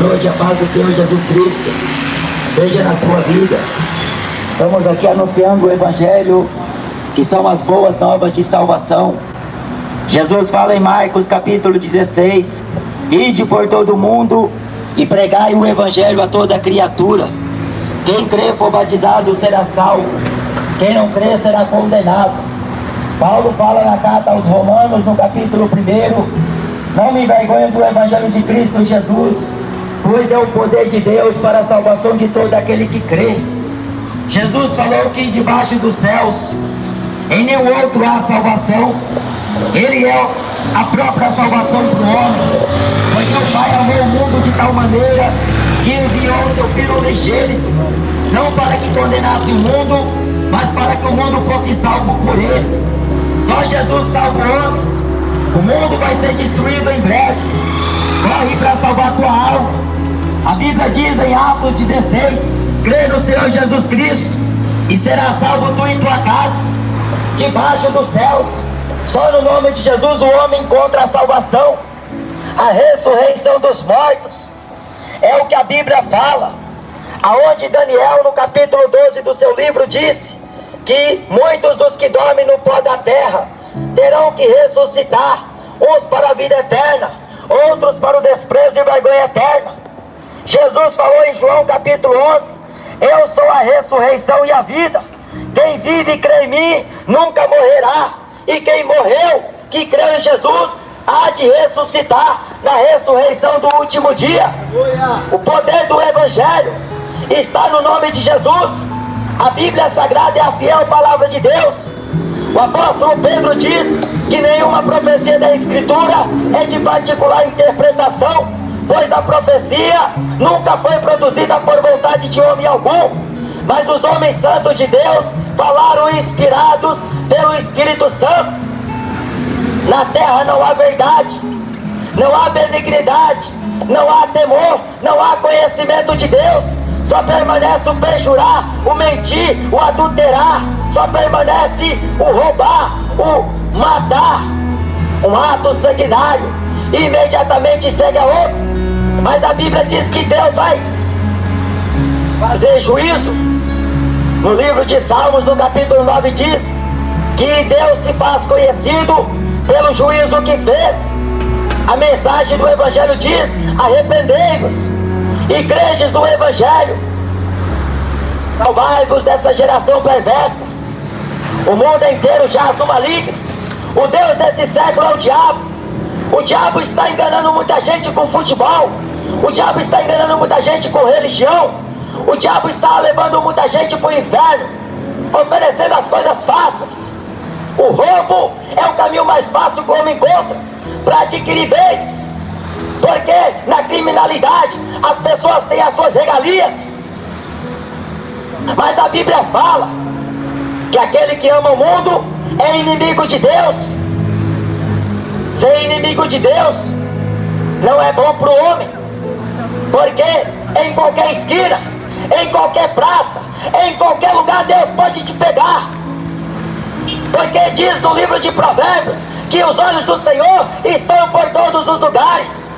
noite, a paz do Senhor Jesus Cristo seja na sua vida. Estamos aqui anunciando o Evangelho, que são as boas novas de salvação. Jesus fala em Marcos capítulo 16: ide por todo o mundo e pregai o Evangelho a toda criatura. Quem crê for batizado será salvo, quem não crê será condenado. Paulo fala na carta aos Romanos, no capítulo 1: não me envergonho do Evangelho de Cristo Jesus, pois é o poder de Deus para a salvação de todo aquele que crê. Jesus falou que debaixo dos céus em nenhum outro há salvação. Ele é a própria salvação para o homem, porque o Pai amou o mundo de tal maneira que enviou o seu Filho unigênito, não para que condenasse o mundo, mas para que o mundo fosse salvo por ele. Só Jesus salva o homem. O mundo vai ser destruído em breve. Corre para salvar a tua alma. A Bíblia diz em Atos 16: crê no Senhor Jesus Cristo e será salvo tu e tua casa. Debaixo dos céus, só no nome de Jesus o homem encontra a salvação. A ressurreição dos mortos é o que a Bíblia fala, aonde Daniel, no capítulo 12 do seu livro, disse que muitos dos que dormem no pó da terra terão que ressuscitar, uns para a vida eterna, outros para o desprezo e vergonha eterna. Jesus falou em João capítulo 11: eu sou a ressurreição e a vida. Quem vive e crê em mim nunca morrerá, e quem morreu, que crê em Jesus, há de ressuscitar na ressurreição do último dia. O poder do Evangelho está no nome de Jesus. A Bíblia Sagrada é a fiel palavra de Deus. O apóstolo Pedro diz que nenhuma profecia da Escritura é de particular interpretação, pois a profecia nunca foi produzida por vontade de homem algum, mas os homens santos de Deus falaram inspirados pelo Espírito Santo. Na terra não há verdade, não há benignidade, não há temor, não há conhecimento de Deus. Só permanece o perjurar, o mentir, o adulterar. Só permanece o roubar, o matar. Um ato sanguinário imediatamente segue a outro. Mas a Bíblia diz que Deus vai fazer juízo. No livro de Salmos, no capítulo 9, diz que Deus se faz conhecido pelo juízo que fez. A mensagem do Evangelho diz: arrependei-vos e credes no Evangelho, salvai-vos dessa geração perversa. O mundo inteiro jaz no maligno. O Deus desse século é o diabo. O diabo está enganando muita gente com futebol. O diabo está enganando muita gente com religião. O diabo está levando muita gente para o inferno, oferecendo as coisas fáceis. O roubo é o caminho mais fácil que o homem encontra para adquirir bens, porque na criminalidade as pessoas têm as suas regalias. Mas a Bíblia fala que aquele que ama o mundo é inimigo de Deus. Ser inimigo de Deus não é bom para o homem, porque em qualquer esquina, em qualquer praça, em qualquer lugar Deus pode te pegar. Porque diz no livro de Provérbios que os olhos do Senhor estão por todos os lugares.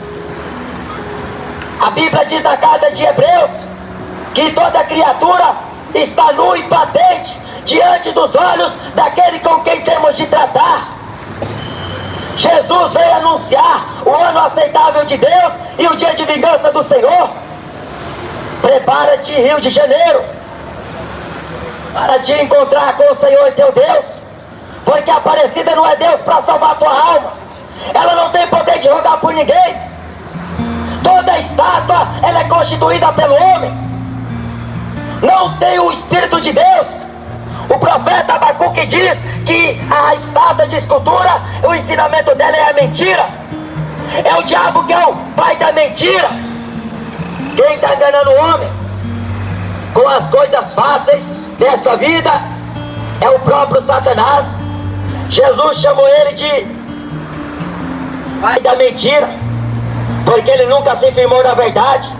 A Bíblia diz na carta de Hebreus que toda criatura está nua e patente diante dos olhos daquele com quem temos de tratar. Jesus veio anunciar o ano aceitável de Deus e o dia de vingança do Senhor. Prepara-te, Rio de Janeiro, para te encontrar com o Senhor teu Deus, porque a Aparecida não é Deus para salvar a tua alma. Ela não tem poder de rogar por ninguém. Toda estátua, ela é constituída pelo homem, não tem o Espírito de Deus. O profeta Abacuque diz que a estátua de escultura, o ensinamento dela é a mentira. É o diabo que é o pai da mentira. Quem está enganando o homem com as coisas fáceis dessa vida é o próprio Satanás. Jesus chamou ele de pai da mentira, porque ele nunca se firmou na verdade.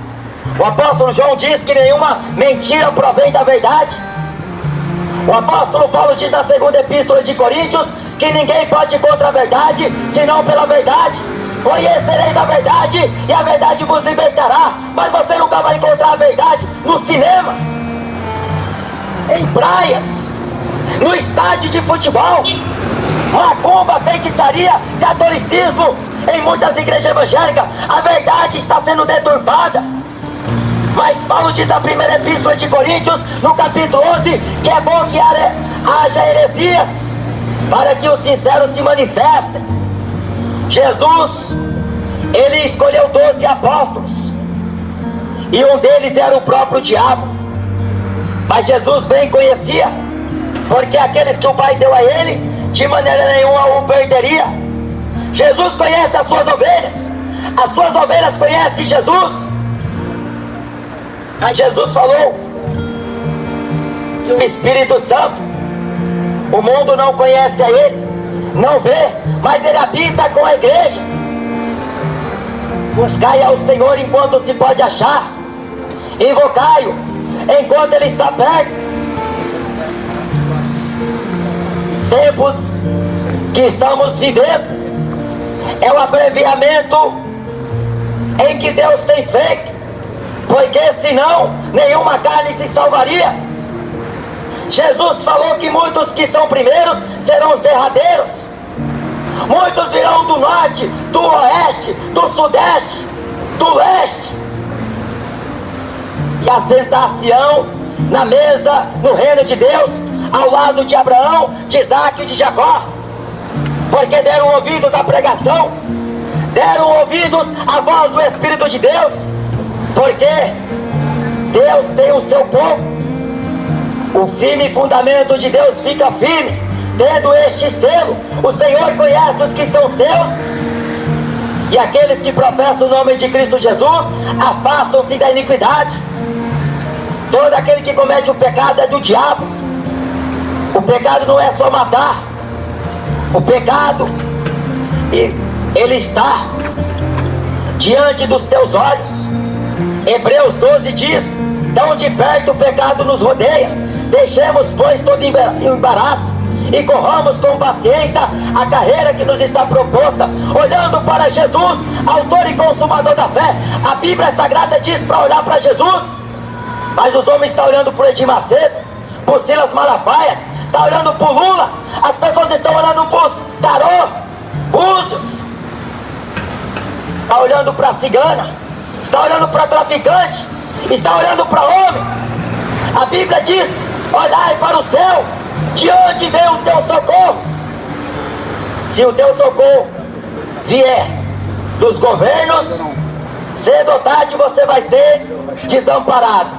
O apóstolo João diz que nenhuma mentira provém da verdade. O apóstolo Paulo diz na segunda epístola de Coríntios que ninguém pode ir contra a verdade, senão pela verdade. Conhecereis a verdade e a verdade vos libertará. Mas você nunca vai encontrar a verdade no cinema, em praias, no estádio de futebol, macumba, feitiçaria, catolicismo. Em muitas igrejas evangélicas a verdade está sendo deturpada. Mas Paulo diz na primeira epístola de Coríntios, no capítulo 11, que é bom que haja heresias, para que os sinceros se manifestem. Jesus, ele escolheu 12 apóstolos, e um deles era o próprio diabo. Mas Jesus bem conhecia, porque aqueles que o Pai deu a ele, de maneira nenhuma o perderia. Jesus conhece as suas ovelhas conhecem Jesus. Mas Jesus falou que o Espírito Santo, o mundo não conhece a ele, não vê, mas ele habita com a igreja. Buscai ao Senhor enquanto se pode achar, invocai-o enquanto ele está perto. Os tempos que estamos vivendo é o abreviamento em que Deus tem feito, porque senão nenhuma carne se salvaria. Jesus falou que muitos que são primeiros serão os derradeiros. Muitos virão do norte, do oeste, do sudeste, do leste, e assentar-se-ão na mesa no reino de Deus, ao lado de Abraão, de Isaac e de Jacó, porque deram ouvidos à pregação, deram ouvidos à voz do Espírito de Deus, porque Deus tem o seu povo. O firme fundamento de Deus fica firme, tendo este selo: o Senhor conhece os que são seus, e aqueles que professam o nome de Cristo Jesus afastam-se da iniquidade. Todo aquele que comete o pecado é do diabo. O pecado não é só matar. O pecado, ele está diante dos teus olhos. Hebreus 12 diz: tão de perto o pecado nos rodeia. Deixemos, pois, todo embaraço e corramos com paciência a carreira que nos está proposta, olhando para Jesus, autor e consumador da fé. A Bíblia Sagrada diz para olhar para Jesus, mas os homens estão olhando por Edir Macedo, por Silas Malafaias, estão olhando por Lula. As pessoas estão olhando por Tarô, Búzios, está olhando para cigana, está olhando para traficante, está olhando para homem. A Bíblia diz: olhai para o céu, de onde vem o teu socorro? Se o teu socorro vier dos governos, cedo ou tarde você vai ser desamparado.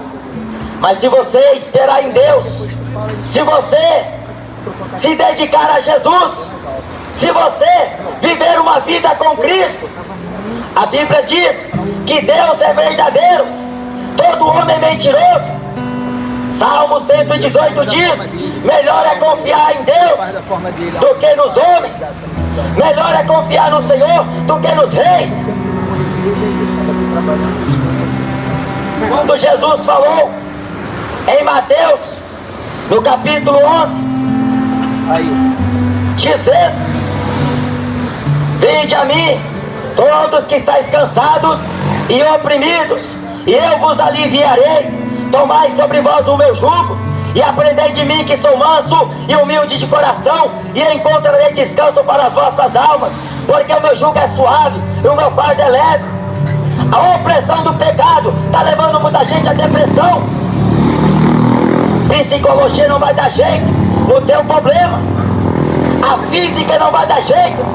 Mas se você esperar em Deus, se você se dedicar a Jesus, se você viver uma vida com Cristo, a Bíblia diz que Deus é verdadeiro, todo homem é mentiroso. Salmo 118 diz: melhor é confiar em Deus do que nos homens, melhor é confiar no Senhor do que nos reis. Quando Jesus falou em Mateus, no capítulo 11, dizendo: vinde a mim, todos que estáis cansados e oprimidos, e eu vos aliviarei. Tomai sobre vós o meu jugo, e aprendei de mim, que sou manso e humilde de coração, e encontrarei descanso para as vossas almas, porque o meu jugo é suave e o meu fardo é leve. A opressão do pecado está levando muita gente à depressão. Psicologia não vai dar jeito no teu problema, a física não vai dar jeito,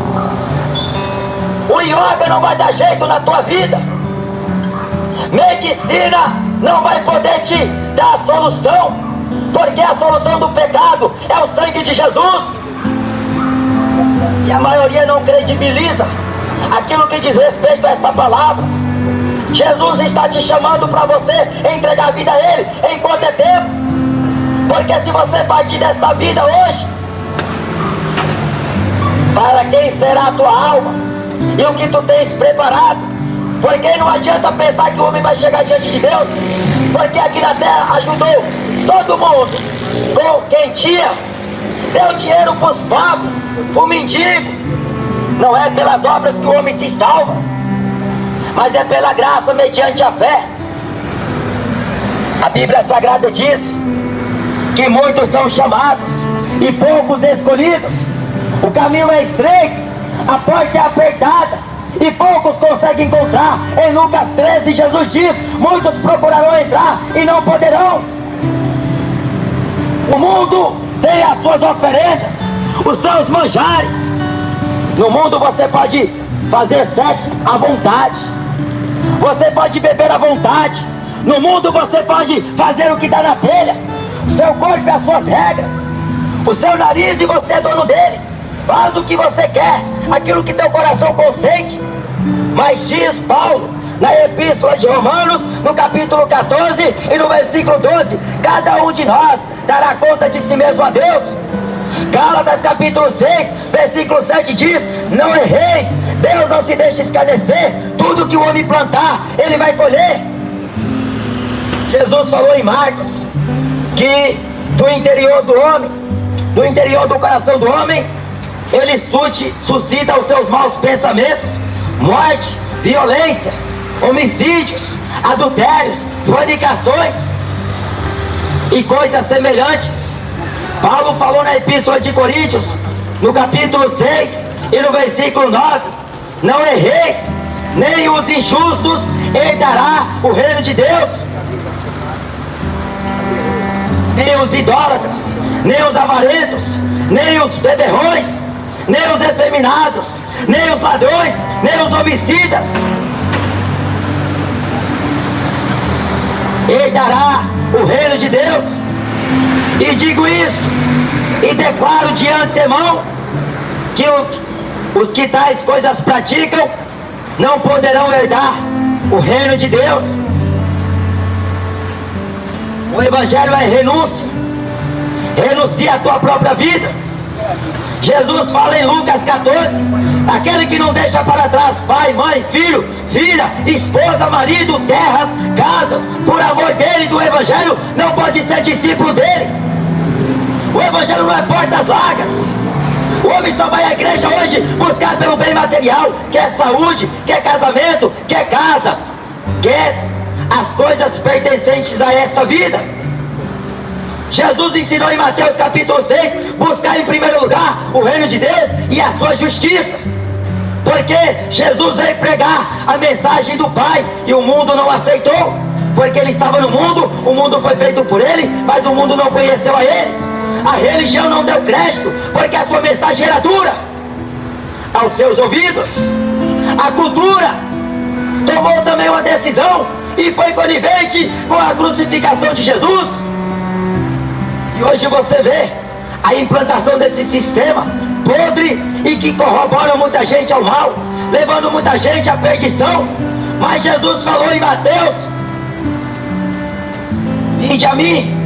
o yoga não vai dar jeito na tua vida, medicina não vai poder te dar a solução, porque a solução do pecado é o sangue de Jesus. E a maioria não credibiliza aquilo que diz respeito a esta palavra. Jesus está te chamando para você entregar a vida a Ele enquanto é tempo, porque se você partir desta vida hoje, para quem será a tua alma e o que tu tens preparado? Porque não adianta pensar que o homem vai chegar diante de Deus, porque aqui na terra ajudou todo mundo com quem tinha, deu dinheiro para os pobres, o mendigo, Não é pelas obras que o homem se salva, mas é pela graça mediante a fé. A Bíblia Sagrada diz que muitos são chamados e poucos escolhidos. O caminho é estreito, a porta é apertada e poucos conseguem encontrar. Em Lucas 13, Jesus diz: muitos procurarão entrar e não poderão. O mundo tem as suas oferendas, os seus manjares. No mundo você pode fazer sexo à vontade, você pode beber à vontade. No mundo você pode fazer o que dá na telha. O seu corpo e as suas regras, o seu nariz, e você é dono dele. Faz o que você quer, aquilo que teu coração consente. Mas diz Paulo na Epístola de Romanos, no capítulo 14 e no versículo 12: cada um de nós dará conta de si mesmo a Deus. Gálatas capítulo 6, versículo 7 diz: não erreis, Deus não se deixa escarnecer. Tudo que o homem plantar, ele vai colher. Jesus falou em Marcos que do interior do homem, do interior do coração do homem, ele suscita os seus maus pensamentos, morte, violência, homicídios, adultérios, fornicações e coisas semelhantes. Paulo falou na Epístola de Coríntios, no capítulo 6 e no versículo 9: não erreis, nem os injustos herdará o reino de Deus. Nem os idólatras, nem os avarentos, nem os beberrões, nem os efeminados, nem os ladrões, nem os homicidas herdará o reino de Deus. E digo isso, e declaro de antemão, que os que tais coisas praticam não poderão herdar o reino de Deus. O Evangelho é renúncia. Renuncia a tua própria vida. Jesus fala em Lucas 14: aquele que não deixa para trás pai, mãe, filho, filha, esposa, marido, terras, casas, por amor dele e do Evangelho, não pode ser discípulo dele. O Evangelho não é portas largas. O homem só vai à igreja hoje buscar pelo bem material, quer saúde, quer casamento, quer casa, quer as coisas pertencentes a esta vida. Jesus ensinou em Mateus capítulo 6: buscar em primeiro lugar o reino de Deus e a sua justiça. Porque Jesus veio pregar a mensagem do Pai e o mundo não aceitou. Porque ele estava no mundo, o mundo foi feito por ele, mas o mundo não conheceu a ele. A religião não deu crédito, porque a sua mensagem era dura aos seus ouvidos. A cultura tomou também uma decisão e foi conivente com a crucificação de Jesus. E hoje você vê a implantação desse sistema podre e que corrobora muita gente ao mal, levando muita gente à perdição. Mas Jesus falou em Mateus: vinde a mim.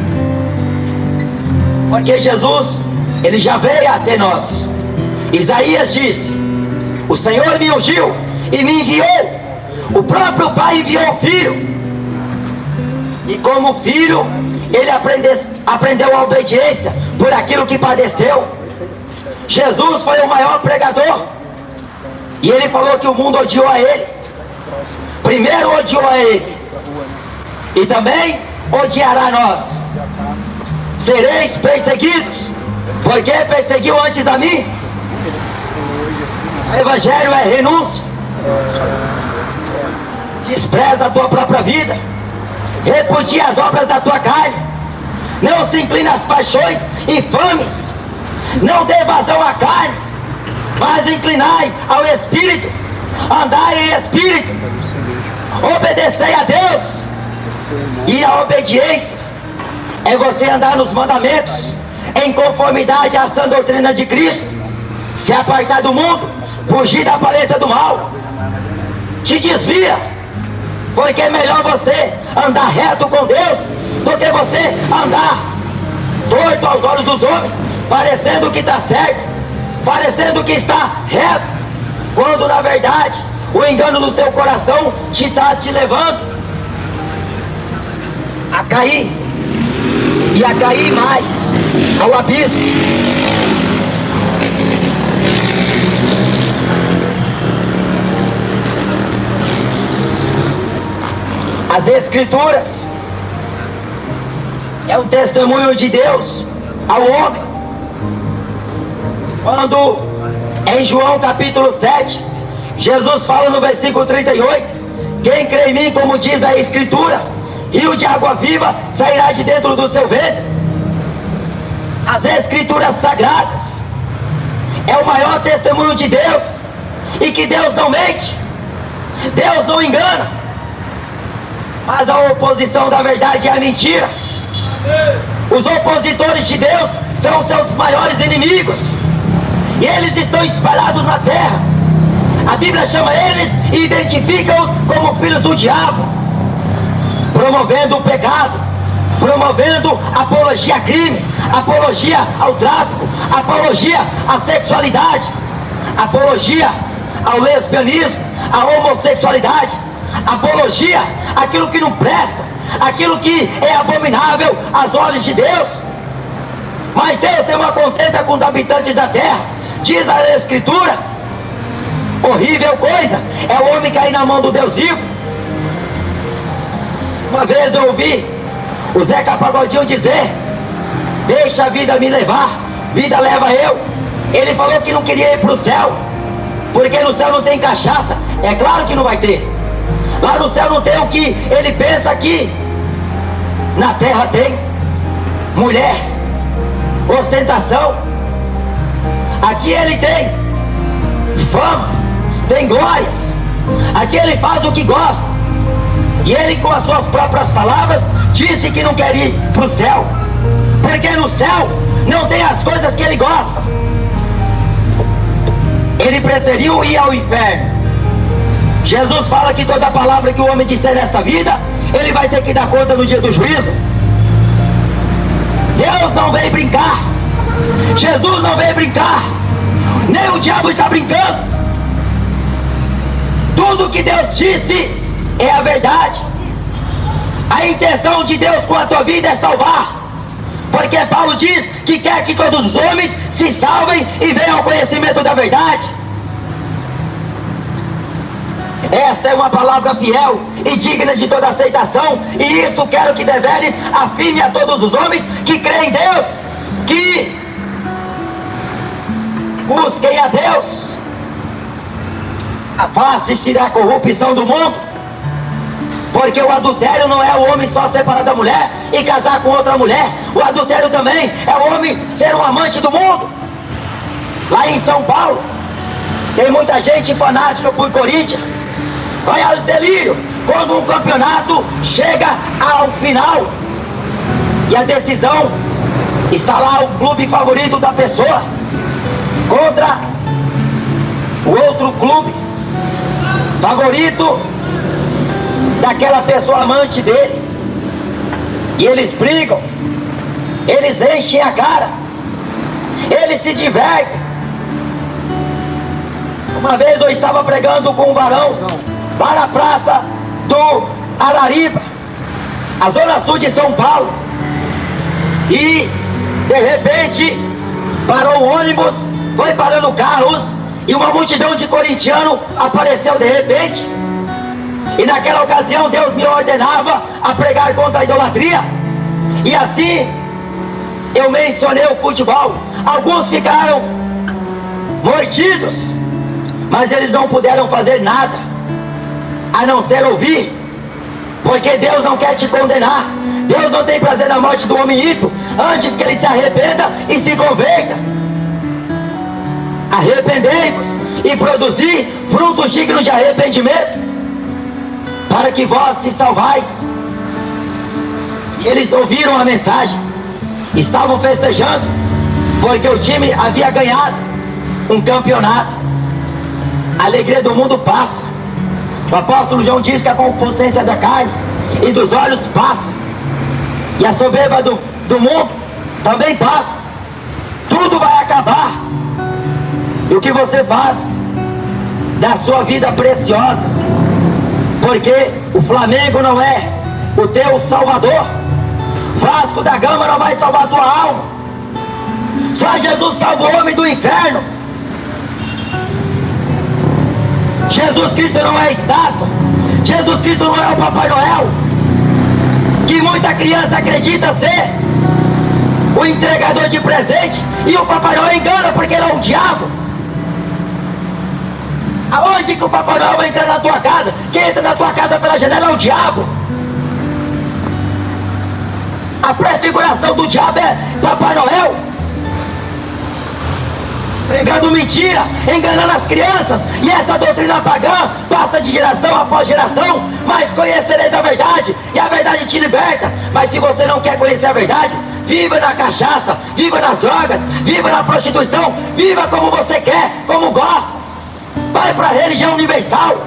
Porque Jesus, ele já veio até nós. Isaías disse: o Senhor me ungiu e me enviou. O próprio Pai enviou o Filho, e como filho ele aprendeu a obediência por aquilo que padeceu. Jesus foi o maior pregador, e ele falou que o mundo odiou a ele. Primeiro odiou a ele, e também odiará a nós. Sereis perseguidos, porque perseguiu antes a mim. O Evangelho é renúncia. Despreza a tua própria vida, repudia as obras da tua carne, não se inclina às paixões infames, não dê vazão à carne, mas inclinai ao Espírito, andai em Espírito, obedecei a Deus. E a obediência é você andar nos mandamentos, em conformidade à sã doutrina de Cristo, se apartar do mundo, fugir da aparência do mal. Te desvia, porque é melhor você andar reto com Deus do que você andar torto aos olhos dos homens, parecendo que está certo, parecendo que está reto, quando na verdade o engano do teu coração está te levando a cair, e a cair mais ao abismo. As Escrituras é o testemunho de Deus ao homem. Quando em João capítulo 7, Jesus fala no versículo 38: quem crê em mim, como diz a Escritura, rio de água viva sairá de dentro do seu ventre. As Escrituras sagradas é o maior testemunho de Deus, e que Deus não mente, Deus não engana, mas a oposição da verdade é a mentira. Os opositores de Deus são seus maiores inimigos, e eles estão espalhados na terra. A Bíblia chama eles e identifica-os como filhos do diabo, promovendo o pecado, promovendo apologia a crime, apologia ao tráfico, apologia à sexualidade, apologia ao lesbianismo, à homossexualidade, apologia àquilo que não presta, aquilo que é abominável aos olhos de Deus. Mas Deus tem uma contenda com os habitantes da terra. Diz a Escritura: horrível coisa é o homem cair na mão do Deus vivo. Uma vez eu ouvi o Zeca Pagodinho dizer: deixa a vida me levar, vida leva eu. Ele falou que não queria ir para o céu, porque no céu não tem cachaça. É claro que não vai ter. Lá no céu não tem o que ele pensa que na terra tem: mulher, ostentação. Aqui ele tem fama, tem glórias. Aqui ele faz o que gosta. E ele, com as suas próprias palavras, disse que não quer ir para o céu, porque no céu não tem as coisas que ele gosta. Ele preferiu ir ao inferno. Jesus fala que toda palavra que o homem disser nesta vida, ele vai ter que dar conta no dia do juízo. Deus não veio brincar, Jesus não veio brincar, nem o diabo está brincando. Tudo que Deus disse é a verdade. A intenção de Deus com a tua vida é salvar, porque Paulo diz que quer que todos os homens se salvem e venham ao conhecimento da verdade. Esta é uma palavra fiel e digna de toda aceitação, e isto quero que deveres afirme a todos os homens que creem em Deus, que busquem a Deus. Afaste-se da corrupção do mundo, porque o adultério não é o homem só separar da mulher e casar com outra mulher. O adultério também é o homem ser um amante do mundo. Lá em São Paulo tem muita gente fanática por Corinthians. Vai ao delírio quando um campeonato chega ao final e a decisão está lá, o clube favorito da pessoa contra o outro clube favorito daquela pessoa amante dele, e eles brigam, eles enchem a cara, eles se divertem. Uma vez eu estava pregando com um varão lá na praça do Arariba, a zona sul de São Paulo, e de repente parou um ônibus, foi parando carros, e uma multidão de corintianos apareceu de repente. E naquela ocasião Deus me ordenava a pregar contra a idolatria, e assim eu mencionei o futebol. Alguns ficaram mordidos, mas eles não puderam fazer nada a não ser ouvir, porque Deus não quer te condenar. Deus não tem prazer na morte do homem ímpio, antes que ele se arrependa e se converta. Arrependei-vos e produzi frutos dignos de arrependimento, para que vós se salvais. E eles ouviram a mensagem, estavam festejando, porque o time havia ganhado um campeonato. A alegria do mundo passa. O apóstolo João diz que a concupiscência da carne e dos olhos passa, e a soberba do mundo também passa. Tudo vai acabar. E o que você faz da sua vida preciosa? Porque o Flamengo não é o teu salvador, Vasco da Gama não vai salvar a tua alma. Só Jesus salva o homem do inferno. Jesus Cristo não é estátua, Jesus Cristo não é o Papai Noel, que muita criança acredita ser o entregador de presente, e o Papai Noel engana porque ele é um diabo. Aonde que o Papai Noel vai entrar na tua casa? Quem entra na tua casa pela janela é o diabo. A prefiguração do diabo é Papai Noel pregando mentira, enganando as crianças, e essa doutrina pagã passa de geração após geração. Mas conhecereis a verdade, e a verdade te liberta. Mas se você não quer conhecer a verdade, viva na cachaça, viva nas drogas, viva na prostituição, viva como você quer, como gosta. Vai para a religião universal,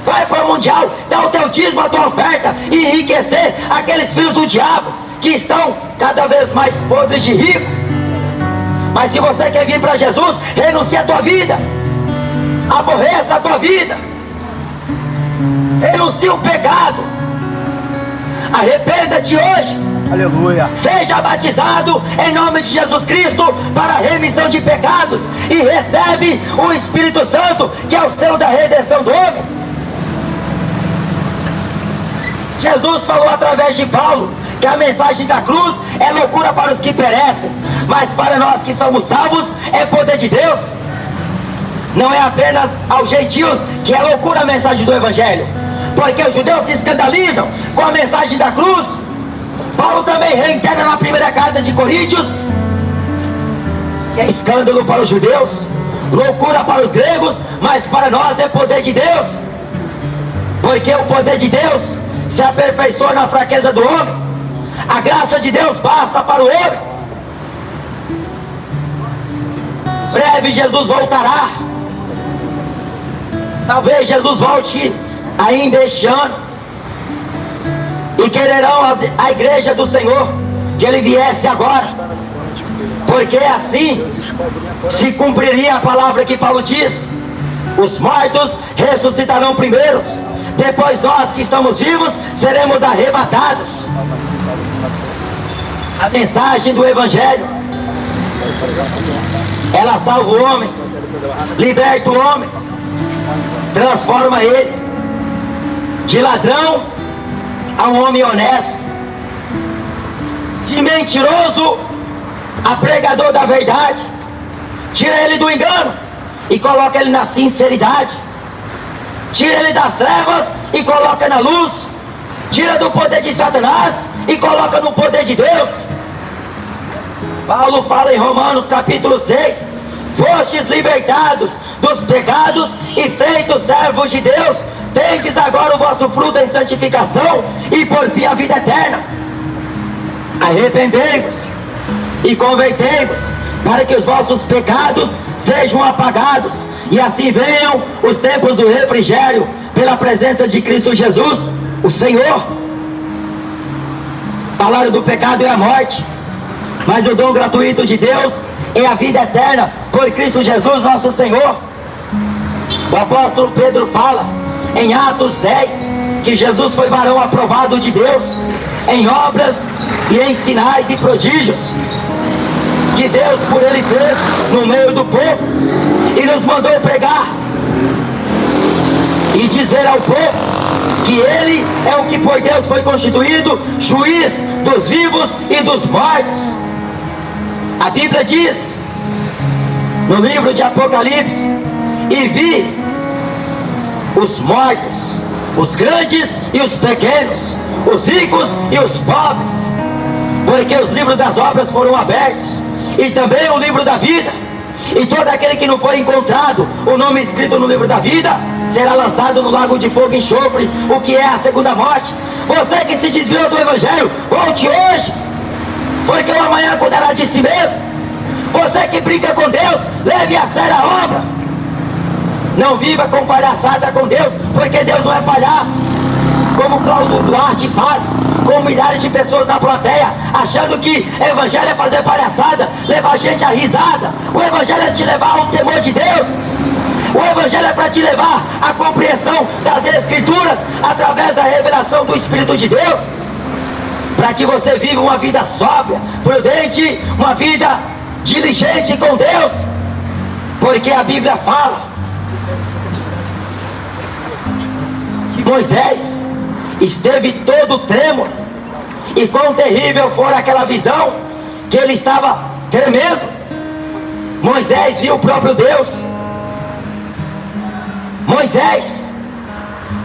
vai para o mundial, dá o teu dízimo, a tua oferta, e enriquecer aqueles filhos do diabo que estão cada vez mais podres de rico. Mas se você quer vir para Jesus, renuncie a tua vida, aborreça a tua vida, renuncie o pecado, arrependa-te hoje. Aleluia. Seja batizado em nome de Jesus Cristo para a remissão de pecados e recebe o Espírito Santo, que é o selo da redenção do homem. Jesus falou através de Paulo que a mensagem da cruz é loucura para os que perecem, mas para nós que somos salvos é poder de Deus. Não é apenas aos gentios que é loucura a mensagem do Evangelho, porque os judeus se escandalizam com a mensagem da cruz. Paulo também reitera na primeira carta de Coríntios que é escândalo para os judeus, loucura para os gregos, mas para nós é poder de Deus, porque o poder de Deus se aperfeiçoa na fraqueza do homem. A graça de Deus basta para o homem. Breve Jesus voltará. Talvez Jesus volte ainda este ano, e quererão a igreja do Senhor que ele viesse agora, porque assim se cumpriria a palavra que Paulo diz: os mortos ressuscitarão primeiros, depois nós que estamos vivos seremos arrebatados. A mensagem do Evangelho, ela salva o homem, liberta o homem, transforma ele de ladrão a um homem honesto, de mentiroso a pregador da verdade. Tira ele do engano e coloca ele na sinceridade. Tira ele das trevas e coloca na luz. Tira do poder de Satanás e coloca no poder de Deus. Paulo fala em Romanos capítulo 6: fostes libertados dos pecados e feitos servos de Deus, tendes agora o vosso fruto em santificação e por fim a vida eterna. Arrependei-vos e convertei-vos, para que os vossos pecados sejam apagados, e assim venham os tempos do refrigério pela presença de Cristo Jesus, o Senhor. O salário do pecado é a morte, mas o dom gratuito de Deus é a vida eterna por Cristo Jesus nosso Senhor. O apóstolo Pedro fala em Atos 10 que Jesus foi varão aprovado de Deus em obras e em sinais e prodígios que Deus por ele fez no meio do povo, e nos mandou pregar e dizer ao povo que ele é o que por Deus foi constituído juiz dos vivos e dos mortos. A Bíblia diz no livro de Apocalipse: e vi os mortos, os grandes e os pequenos, os ricos e os pobres, porque os livros das obras foram abertos, e também o livro da vida, e todo aquele que não foi encontrado o nome escrito no livro da vida será lançado no lago de fogo e enxofre, o que é a segunda morte. Você que se desviou do Evangelho, volte hoje, porque o amanhã cuidará de si mesmo. Você que brinca com Deus, leve a sério a obra. Não viva com palhaçada com Deus, porque Deus não é palhaço, como Cláudio Duarte faz com milhares de pessoas na plateia, achando que Evangelho é fazer palhaçada, levar gente a risada. O Evangelho é te levar ao temor de Deus. O Evangelho é para te levar à compreensão das Escrituras através da revelação do Espírito de Deus, para que você viva uma vida sóbria, prudente, uma vida diligente com Deus, porque a Bíblia fala que Moisés esteve todo trêmulo E quão terrível foi aquela visão, que ele estava tremendo. Moisés viu o próprio Deus. Moisés,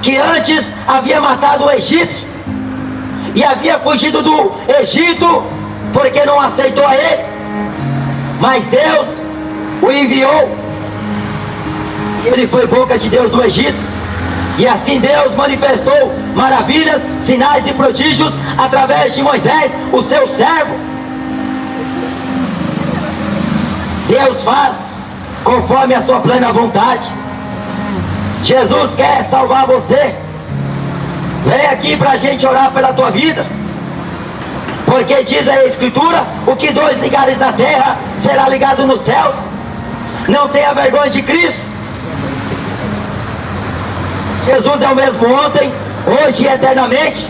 que antes havia matado o egípcio e havia fugido do Egito porque não aceitou a ele, mas Deus o enviou. Ele foi boca de Deus no Egito, e assim Deus manifestou maravilhas, sinais e prodígios através de Moisés, o seu servo. Deus faz conforme a sua plena vontade. Jesus quer salvar você. Vem aqui para a gente orar pela tua vida, porque diz a Escritura: o que dois ligares na terra será ligado nos céus. Não tenha vergonha de Cristo. Jesus é o mesmo ontem, hoje e eternamente.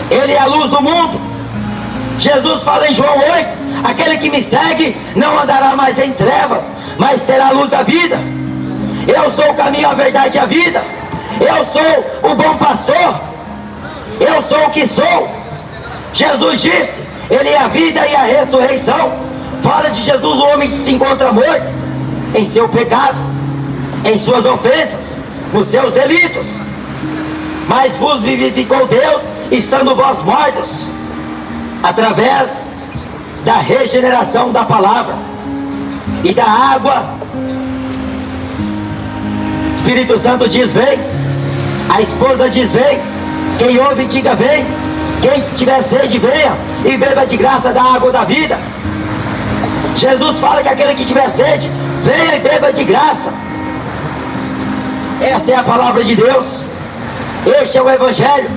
Ele é a luz do mundo. Jesus fala em João 8: aquele que me segue não andará mais em trevas, mas terá a luz da vida. Eu sou o caminho, a verdade e a vida. Eu sou o bom pastor. Eu sou o que sou. Jesus disse: ele é a vida e a ressurreição. Fala de Jesus, o homem que se encontra morto em seu pecado, em suas ofensas, nos seus delitos, mas vos vivificou Deus, estando vós mortos, através da regeneração da palavra e da água. Espírito Santo diz: vem. A esposa diz: vem. Quem ouve diga: vem. Quem tiver sede, venha e beba de graça da água da vida. Jesus fala que aquele que tiver sede, venha e beba de graça. Esta é a palavra de Deus. Este é o Evangelho.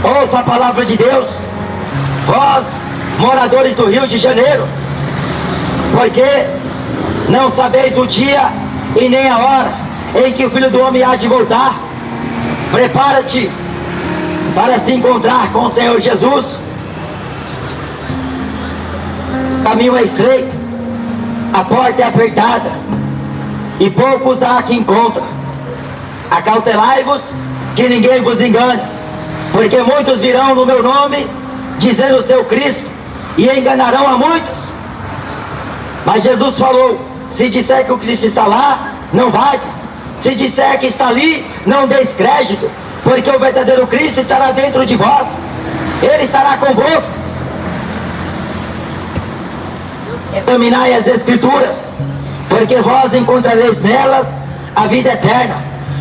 Ouça a palavra de Deus, vós, moradores do Rio de Janeiro, porque não sabeis o dia e nem a hora em que o Filho do Homem há de voltar. Prepara-te para se encontrar com o Senhor Jesus. O caminho é estreito, a porta é apertada, e poucos há que encontram. Acautelai-vos que ninguém vos engane, porque muitos virão no meu nome, dizendo ser o Cristo, e enganarão a muitos. Mas Jesus falou: se disser que o Cristo está lá, não vades. Se disser que está ali, não deis crédito, porque o verdadeiro Cristo estará dentro de vós. Ele estará convosco. Examinai as Escrituras, porque vós encontrareis nelas a vida eterna,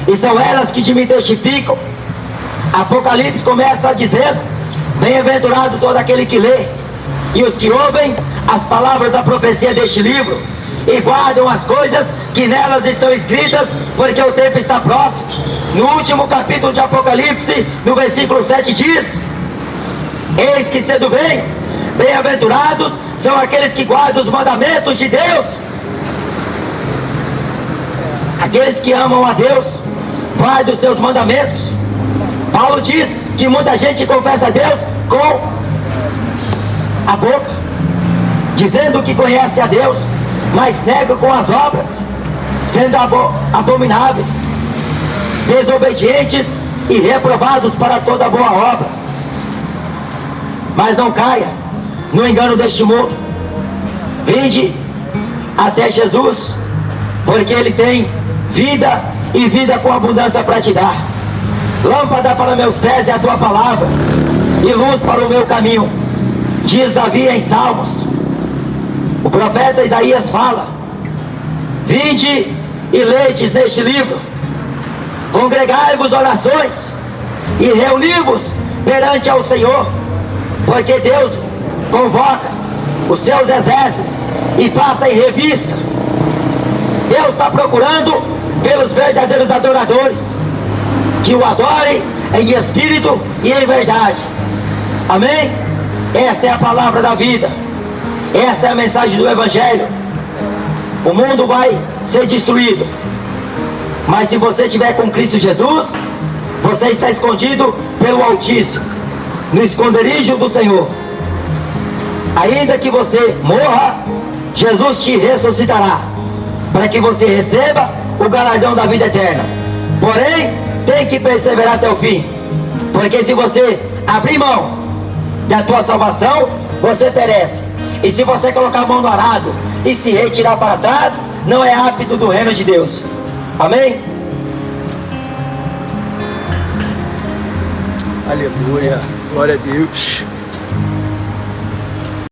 e são elas que de mim testificam. Apocalipse começa dizendo: bem-aventurado todo aquele que lê, e os que ouvem as palavras da profecia deste livro, e guardam as coisas que nelas estão escritas, porque o tempo está próximo. No último capítulo de Apocalipse, no versículo 7 diz: eis que cedo vem, bem-aventurados são aqueles que guardam os mandamentos de Deus. Aqueles que amam a Deus, guardam os seus mandamentos. Paulo diz que muita gente confessa a Deus com a boca, dizendo que conhece a Deus, mas nega com as obras, sendo abomináveis, desobedientes e reprovados para toda boa obra. Mas não caia no engano deste mundo. Vinde até Jesus, porque Ele tem vida e vida com abundância para te dar. Lâmpada para meus pés é a tua palavra, e luz para o meu caminho, diz Davi em Salmos. O profeta Isaías fala: vinde e ledes neste livro, congregai-vos orações e reuni-vos perante ao Senhor, porque Deus convoca os seus exércitos e passa em revista. Deus está procurando pelos verdadeiros adoradores, que o adorem em espírito e em verdade. Amém? Esta é a palavra da vida. Esta é a mensagem do Evangelho. O mundo vai ser destruído, mas se você estiver com Cristo Jesus, você está escondido pelo Altíssimo, no esconderijo do Senhor. Ainda que você morra, Jesus te ressuscitará, para que você receba o galardão da vida eterna. Porém, tem que perseverar até o fim. Porque se você abrir mão da tua salvação, você perece. E se você colocar a mão no arado e se retirar para trás, não é apto do reino de Deus. Amém? Aleluia, glória a Deus.